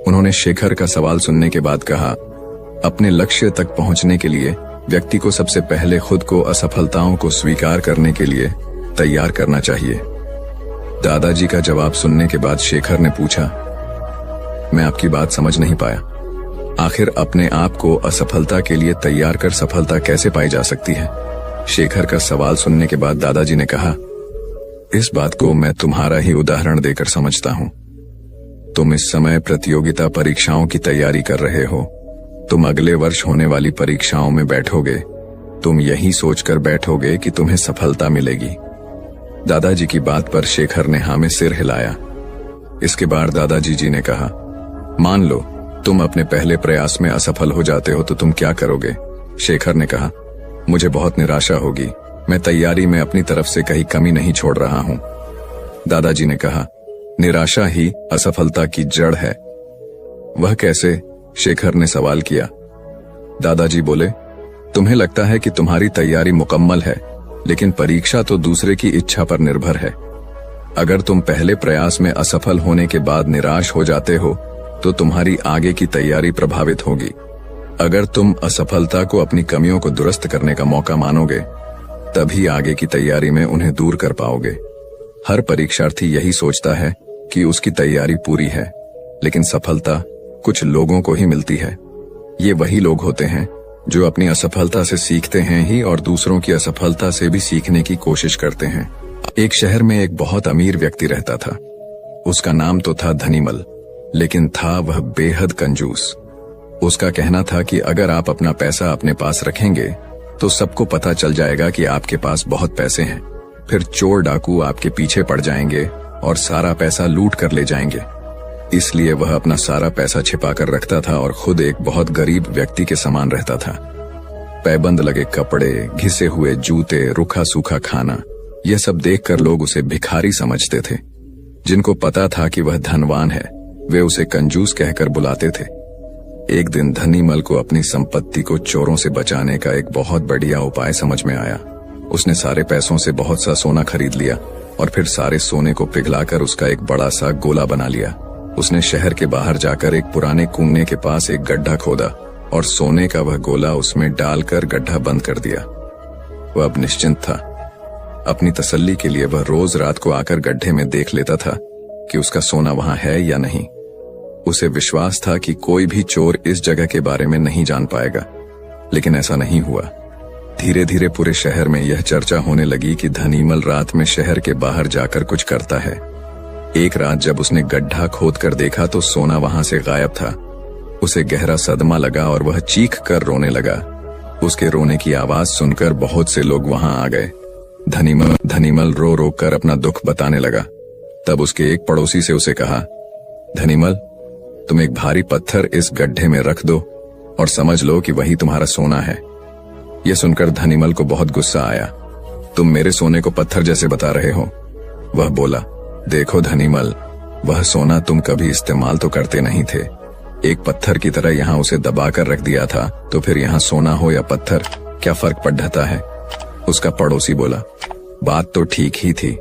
उन्होंने शेखर का सवाल सुनने के बाद कहा, अपने लक्ष्य तक पहुंचने के लिए व्यक्ति को सबसे पहले खुद को असफलताओं को स्वीकार करने के लिए तैयार करना चाहिए। दादाजी का जवाब सुनने के बाद शेखर ने पूछा, मैं आपकी बात समझ नहीं पाया। आखिर अपने आप को असफलता के लिए तैयार कर सफलता कैसे पाई जा सकती है। शेखर का सवाल सुनने के बाद दादाजी ने कहा, इस बात को मैं तुम्हारा ही उदाहरण देकर समझता हूं। तुम इस समय प्रतियोगिता परीक्षाओं की तैयारी कर रहे हो। तुम अगले वर्ष होने वाली परीक्षाओं में बैठोगे। तुम यही सोचकर बैठोगे कि तुम्हें सफलता मिलेगी। दादाजी की बात पर शेखर ने हाँ में सिर हिलाया। इसके बाद दादाजी जी ने कहा, मान लो तुम अपने पहले प्रयास में असफल हो जाते हो तो तुम क्या करोगे। शेखर ने कहा, मुझे बहुत निराशा होगी। मैं तैयारी में अपनी तरफ से कहीं कमी नहीं छोड़ रहा हूं। दादाजी ने कहा, निराशा ही असफलता की जड़ है। वह कैसे? शेखर ने सवाल किया। दादाजी बोले, तुम्हें लगता है कि तुम्हारी तैयारी मुकम्मल है, लेकिन परीक्षा तो दूसरे की इच्छा पर निर्भर है। अगर तुम पहले प्रयास में असफल होने के बाद निराश हो जाते हो तो तुम्हारी आगे की तैयारी प्रभावित होगी। अगर तुम असफलता को अपनी कमियों को दुरुस्त करने का मौका मानोगे, तभी आगे की तैयारी में उन्हें दूर कर पाओगे। हर परीक्षार्थी यही सोचता है कि उसकी तैयारी पूरी है, लेकिन सफलता कुछ लोगों को ही मिलती है। ये वही लोग होते हैं जो अपनी असफलता से सीखते हैं ही और दूसरों की असफलता से भी सीखने की कोशिश करते हैं। एक शहर में एक बहुत अमीर व्यक्ति रहता था। उसका नाम तो था धनीमल, लेकिन था वह बेहद कंजूस। उसका कहना था कि अगर आप अपना पैसा अपने पास रखेंगे तो सबको पता चल जाएगा कि आपके पास बहुत पैसे हैं। फिर चोर डाकू आपके पीछे पड़ जाएंगे और सारा पैसा लूट कर ले जाएंगे। इसलिए वह अपना सारा पैसा छिपा कर रखता था और खुद एक बहुत गरीब व्यक्ति के समान रहता था। पैबंद लगे कपड़े, घिसे हुए जूते, रूखा सूखा खाना, यह सब देखकर लोग उसे भिखारी समझते थे। जिनको पता था कि वह धनवान है, वे उसे कंजूस कहकर बुलाते थे। एक दिन धनीमल को अपनी संपत्ति को चोरों से बचाने का एक बहुत बढ़िया उपाय समझ में आया। उसने सारे पैसों से बहुत सा सोना खरीद लिया और फिर सारे सोने को पिघलाकर उसका एक बड़ा सा गोला बना लिया। उसने शहर के बाहर जाकर एक पुराने कुएं के पास एक गड्ढा खोदा और सोने का वह गोला उसमें डालकर गड्ढा बंद कर दिया। वह अब निश्चिंत था। अपनी तसल्ली के लिए वह रोज रात को आकर गड्ढे में देख लेता था कि उसका सोना वहां है या नहीं। उसे विश्वास था कि कोई भी चोर इस जगह के बारे में नहीं जान पाएगा, लेकिन ऐसा नहीं हुआ। धीरे धीरे पूरे शहर में यह चर्चा होने लगी कि धनीमल रात में शहर के बाहर जाकर कुछ करता है। एक रात जब उसने गड्ढा खोद कर देखा तो सोना वहां से गायब था। उसे गहरा सदमा लगा और वह चीख कर रोने लगा। उसके रोने की आवाज सुनकर बहुत से लोग वहां आ गए। धनीमल रो रो कर अपना दुख बताने लगा। तब उसके एक पड़ोसी से उसे कहा, धनीमल, तुम एक भारी पत्थर इस गड्ढे में रख दो और समझ लो कि वही तुम्हारा सोना है। यह सुनकर धनीमल को बहुत गुस्सा आया। तुम मेरे सोने को पत्थर जैसे बता रहे हो। वह बोला, देखो धनीमल, वह सोना तुम कभी इस्तेमाल तो करते नहीं थे। एक पत्थर की तरह यहाँ उसे दबाकर रख दिया था, तो फिर यहाँ सोना हो या पत्थर क्या फर्क पड़ता है। उसका पड़ोसी बोला, बात तो ठीक ही थी।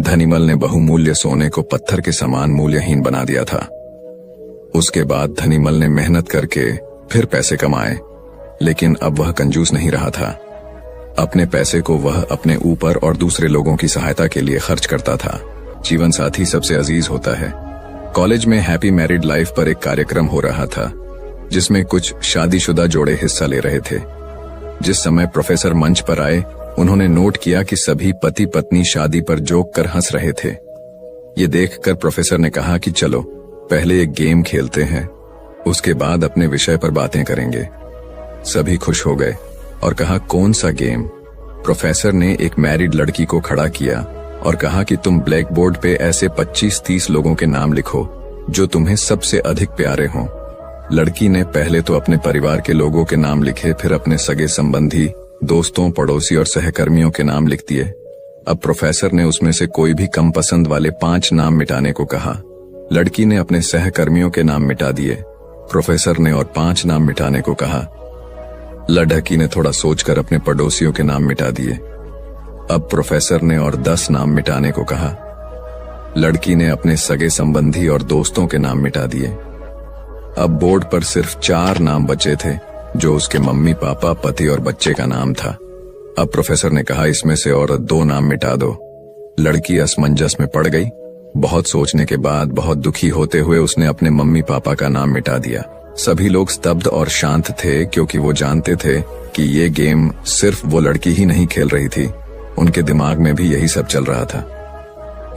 धनीमल ने बहुमूल्य सोने को पत्थर के समान मूल्यहीन बना दिया था। उसके बाद धनीमल ने मेहनत करके फिर पैसे कमाए, लेकिन अब वह कंजूस नहीं रहा था। अपने पैसे को वह अपने ऊपर और दूसरे लोगों की सहायता के लिए खर्च करता था। जीवन साथी सबसे अजीज होता है। कॉलेज में हैप्पी मैरिड लाइफ पर एक कार्यक्रम हो रहा था, जिसमें कुछ शादीशुदा जोड़े हिस्सा ले रहे थे। जिस समय प्रोफेसर मंच पर आए, उन्होंने नोट किया कि सभी पति पत्नी शादी पर जोक कर हंस रहे थे। ये देखकर प्रोफेसर ने कहा कि चलो पहले एक गेम खेलते हैं, उसके बाद अपने विषय पर बातें करेंगे। सभी खुश हो गए और कहा, कौन सा गेम? प्रोफेसर ने एक मैरिड लड़की को खड़ा किया और कहा कि तुम ब्लैक बोर्ड पे ऐसे 25-30 लोगों के नाम लिखो जो तुम्हें सबसे अधिक प्यारे हों। लड़की ने पहले तो अपने परिवार के लोगों के नाम लिखे, फिर अपने सगे संबंधी, दोस्तों, पड़ोसी और सहकर्मियों के नाम लिख दिए। अब प्रोफेसर ने उसमें से कोई भी कम पसंद वाले 5 नाम मिटाने को कहा। लड़की ने अपने सहकर्मियों के नाम मिटा दिए। प्रोफेसर ने और 5 नाम मिटाने को कहा। लड़की ने थोड़ा सोचकर अपने पड़ोसियों के नाम मिटा दिए। अब प्रोफेसर ने और 10 नाम मिटाने को कहा। लड़की ने अपने सगे संबंधी और दोस्तों के नाम मिटा दिए। अब बोर्ड पर सिर्फ 4 नाम बचे थे, जो उसके मम्मी पापा, पति और बच्चे का नाम था। अब प्रोफेसर ने कहा, इसमें से और 2 नाम मिटा दो। लड़की असमंजस में पड़ गई। बहुत सोचने के बाद बहुत दुखी होते हुए उसने अपने मम्मी पापा का नाम मिटा दिया। सभी लोग स्तब्ध और शांत थे, क्योंकि वो जानते थे कि ये गेम सिर्फ वो लड़की ही नहीं खेल रही थी, उनके दिमाग में भी यही सब चल रहा था।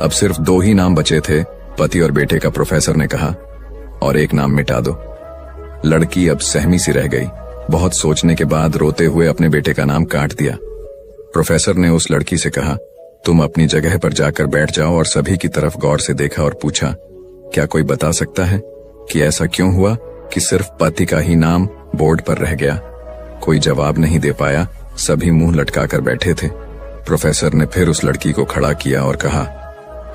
अब सिर्फ 2 ही नाम बचे थे, पति और बेटे का। प्रोफेसर ने कहा, और 1 नाम मिटा दो। लड़की अब सहमी सी रह गई। बहुत सोचने के बाद रोते हुए अपने बेटे का नाम काट दिया। प्रोफेसर ने उस लड़की से कहा, तुम अपनी जगह पर जाकर बैठ जाओ, और सभी की तरफ गौर से देखा और पूछा, क्या कोई बता सकता है कि ऐसा क्यों हुआ कि सिर्फ पति का ही नाम बोर्ड पर रह गया? कोई जवाब नहीं दे पाया। सभी मुंह लटकाकर बैठे थे। प्रोफेसर ने फिर उस लड़की को खड़ा किया और कहा,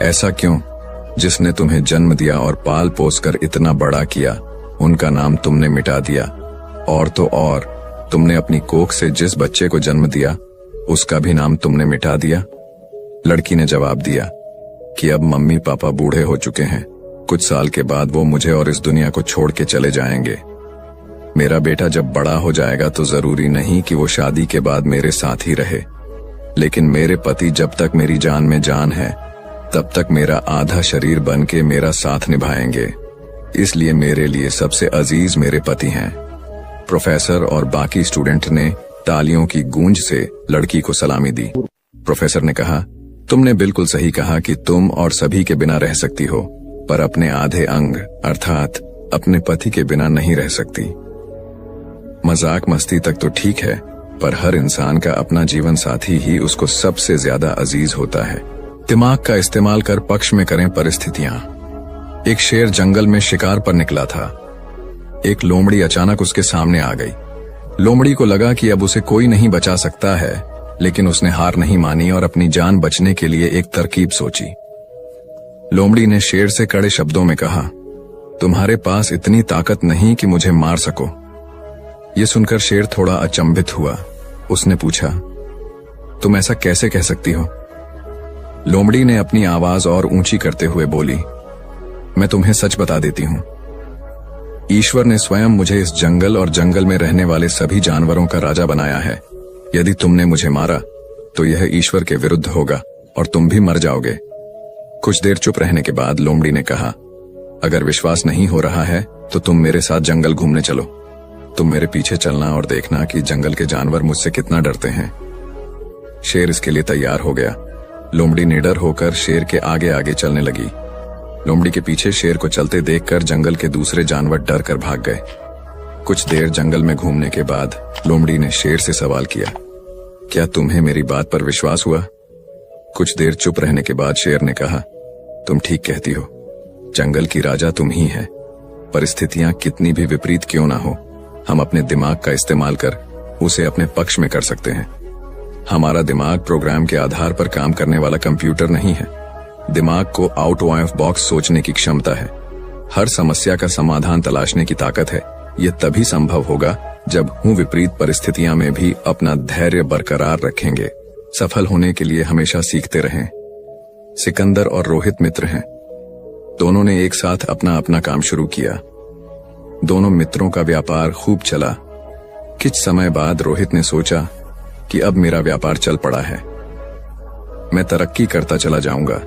ऐसा क्यों? जिसने तुम्हें जन्म दिया और पाल पोस कर इतना बड़ा किया, उनका नाम तुमने मिटा दिया। और तो और, तुमने अपनी कोख से जिस बच्चे को जन्म दिया, उसका भी नाम तुमने मिटा दिया। लड़की ने जवाब दिया कि अब मम्मी पापा बूढ़े हो चुके हैं। कुछ साल के बाद वो मुझे और इस दुनिया को छोड़ के चले जाएंगे। मेरा बेटा जब बड़ा हो जाएगा तो जरूरी नहीं कि वो शादी के बाद मेरे साथ ही रहे, लेकिन मेरे पति जब तक मेरी जान में जान है, तब तक मेरा आधा शरीर बन के मेरा साथ निभाएंगे। इसलिए मेरे लिए सबसे अजीज मेरे पति हैं। प्रोफेसर और बाकी स्टूडेंट ने तालियों की गूंज से लड़की को सलामी दी। प्रोफेसर ने कहा, तुमने बिल्कुल सही कहा कि तुम और सभी के बिना रह सकती हो, पर अपने आधे अंग अर्थात अपने पति के बिना नहीं रह सकती। मजाक मस्ती तक तो ठीक है, पर हर इंसान का अपना जीवन साथी ही उसको सबसे ज्यादा अजीज होता है। दिमाग का इस्तेमाल कर पक्ष में करें परिस्थितियां। एक शेर जंगल में शिकार पर निकला था। एक लोमड़ी अचानक उसके सामने आ गई। लोमड़ी को लगा कि अब उसे कोई नहीं बचा सकता है, लेकिन उसने हार नहीं मानी और अपनी जान बचने के लिए एक तरकीब सोची। लोमड़ी ने शेर से कड़े शब्दों में कहा, तुम्हारे पास इतनी ताकत नहीं कि मुझे मार सको। ये सुनकर शेर थोड़ा अचंभित हुआ। उसने पूछा, तुम ऐसा कैसे कह सकती हो? लोमड़ी ने अपनी आवाज और ऊंची करते हुए बोली, मैं तुम्हें सच बता देती हूं। ईश्वर ने स्वयं मुझे इस जंगल और जंगल में रहने वाले सभी जानवरों का राजा बनाया है। यदि तुमने मुझे मारा तो यह ईश्वर के विरुद्ध होगा और तुम भी मर जाओगे। कुछ देर चुप रहने के बाद लोमड़ी ने कहा, अगर विश्वास नहीं हो रहा है तो तुम मेरे साथ जंगल घूमने चलो। तुम मेरे पीछे चलना और देखना कि जंगल के जानवर मुझसे कितना डरते हैं। शेर इसके लिए तैयार हो गया। लोमड़ी निडर होकर शेर के आगे आगे चलने लगी। लोमड़ी के पीछे शेर को चलते देखकर जंगल के दूसरे जानवर डर कर भाग गए। कुछ देर जंगल में घूमने के बाद लोमड़ी ने शेर से सवाल किया, क्या तुम्हें मेरी बात पर विश्वास हुआ? कुछ देर चुप रहने के बाद शेर ने कहा, तुम ठीक कहती हो, जंगल की राजा तुम ही है। परिस्थितियां कितनी भी विपरीत क्यों ना हो, हम अपने दिमाग का इस्तेमाल कर उसे अपने पक्ष में कर सकते हैं। हमारा दिमाग प्रोग्राम के आधार पर काम करने वाला कंप्यूटर नहीं है। दिमाग को आउट ऑफ बॉक्स सोचने की क्षमता है। हर समस्या का समाधान तलाशने की ताकत है। यह तभी संभव होगा जब हम विपरीत परिस्थितियां में भी अपना धैर्य बरकरार रखेंगे। सफल होने के लिए हमेशा सीखते रहें। सिकंदर और रोहित मित्र हैं। दोनों ने एक साथ अपना अपना काम शुरू किया। दोनों मित्रों का व्यापार खूब चला। कुछ समय बाद रोहित ने सोचा कि अब मेरा व्यापार चल पड़ा है, मैं तरक्की करता चला जाऊंगा,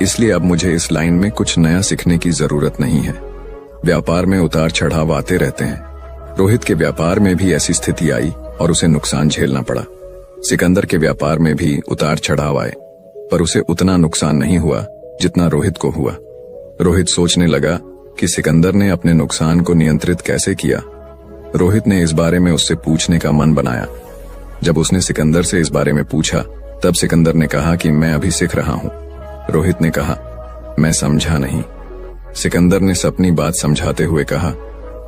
इसलिए अब मुझे इस लाइन में कुछ नया सीखने की जरूरत नहीं है। व्यापार में उतार चढ़ाव आते रहते हैं। रोहित के व्यापार में भी ऐसी स्थिति आई और उसे नुकसान झेलना पड़ा। सिकंदर के व्यापार में भी उतार चढ़ाव आए, पर उसे उतना नुकसान नहीं हुआ जितना रोहित को हुआ। रोहित सोचने लगा कि सिकंदर ने अपने नुकसान को नियंत्रित कैसे किया। रोहित ने इस बारे में उससे पूछने का मन बनाया। जब उसने सिकंदर से इस बारे में पूछा, तब सिकंदर ने कहा कि मैं अभी सीख रहा हूं। रोहित ने कहा, मैं समझा नहीं। सिकंदर ने अपनी बात समझाते हुए कहा,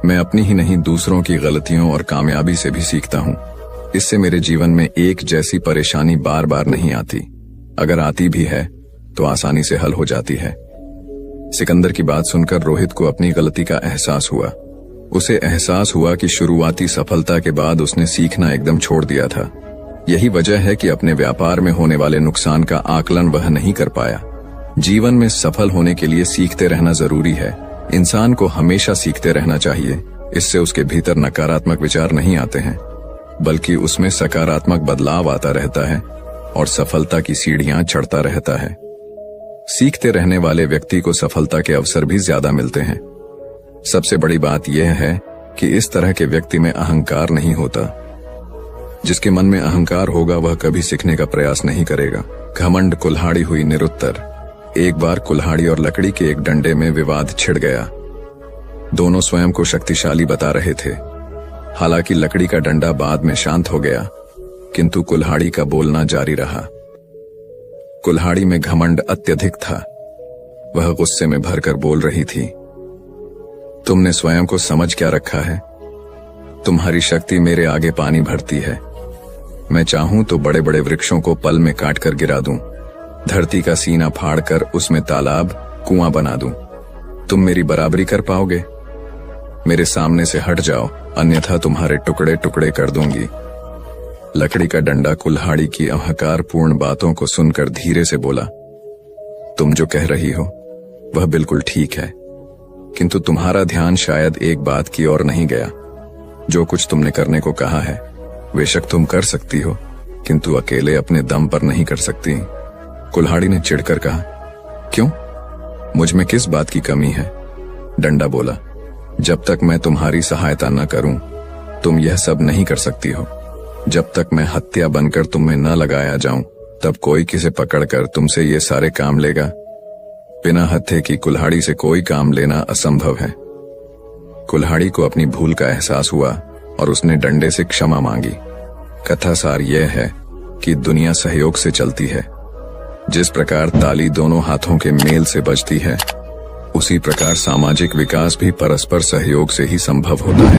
मैं अपनी ही नहीं दूसरों की गलतियों और कामयाबी से भी सीखता हूं। इससे मेरे जीवन में एक जैसी परेशानी बार बार नहीं आती। अगर आती भी है तो आसानी से हल हो जाती है। सिकंदर की बात सुनकर रोहित को अपनी गलती का एहसास हुआ। उसे एहसास हुआ कि शुरुआती सफलता के बाद उसने सीखना एकदम छोड़ दिया था। यही वजह है कि अपने व्यापार में होने वाले नुकसान का आकलन वह नहीं कर पाया। जीवन में सफल होने के लिए सीखते रहना जरूरी है। इंसान को हमेशा सीखते रहना चाहिए। इससे उसके भीतर नकारात्मक विचार नहीं आते हैं, बल्कि उसमें सकारात्मक बदलाव आता रहता है और सफलता की सीढ़ियां चढ़ता रहता है। सीखते रहने वाले व्यक्ति को सफलता के अवसर भी ज्यादा मिलते हैं। सबसे बड़ी बात यह है कि इस तरह के व्यक्ति में अहंकार नहीं होता। जिसके मन में अहंकार होगा वह कभी सीखने का प्रयास नहीं करेगा। घमंड कुल्हाड़ी हुई निरुत्तर। एक बार कुल्हाड़ी और लकड़ी के एक डंडे में विवाद छिड़ गया। दोनों स्वयं को शक्तिशाली बता रहे थे। हालांकि लकड़ी का डंडा बाद में शांत हो गया, किंतु कुल्हाड़ी का बोलना जारी रहा। कुल्हाड़ी में घमंड अत्यधिक था। वह गुस्से में भरकर बोल रही थी, तुमने स्वयं को समझ क्या रखा है? तुम्हारी शक्ति मेरे आगे पानी भरती है। मैं चाहूं तो बड़े बड़े वृक्षों को पल में काट कर गिरा दूं, धरती का सीना फाड़कर उसमें तालाब कुआं बना दूं। तुम मेरी बराबरी कर पाओगे? मेरे सामने से हट जाओ, अन्यथा तुम्हारे टुकड़े टुकड़े कर दूंगी। लकड़ी का डंडा कुल्हाड़ी की अहंकारपूर्ण बातों को सुनकर धीरे से बोला, तुम जो कह रही हो वह बिल्कुल ठीक है, किंतु तुम्हारा ध्यान शायद एक बात की ओर नहीं गया। जो कुछ तुमने करने को कहा है बेशक तुम कर सकती हो, किंतु अकेले अपने दम पर नहीं कर सकती। कुल्हाड़ी ने चिढ़कर कहा, क्यों? मुझ में किस बात की कमी है? डंडा बोला, जब तक मैं तुम्हारी सहायता न करूं तुम यह सब नहीं कर सकती हो। जब तक मैं हत्या बनकर तुम्हें न लगाया जाऊं तब कोई किसे पकड़कर तुमसे ये सारे काम लेगा? बिना हत्थे की कुल्हाड़ी से कोई काम लेना असंभव है। कुल्हाड़ी को अपनी भूल का एहसास हुआ और उसने डंडे से क्षमा मांगी। कथा सार यह है कि दुनिया सहयोग से चलती है। जिस प्रकार ताली दोनों हाथों के मेल से बजती है, उसी प्रकार सामाजिक विकास भी परस्पर सहयोग से ही संभव होता है।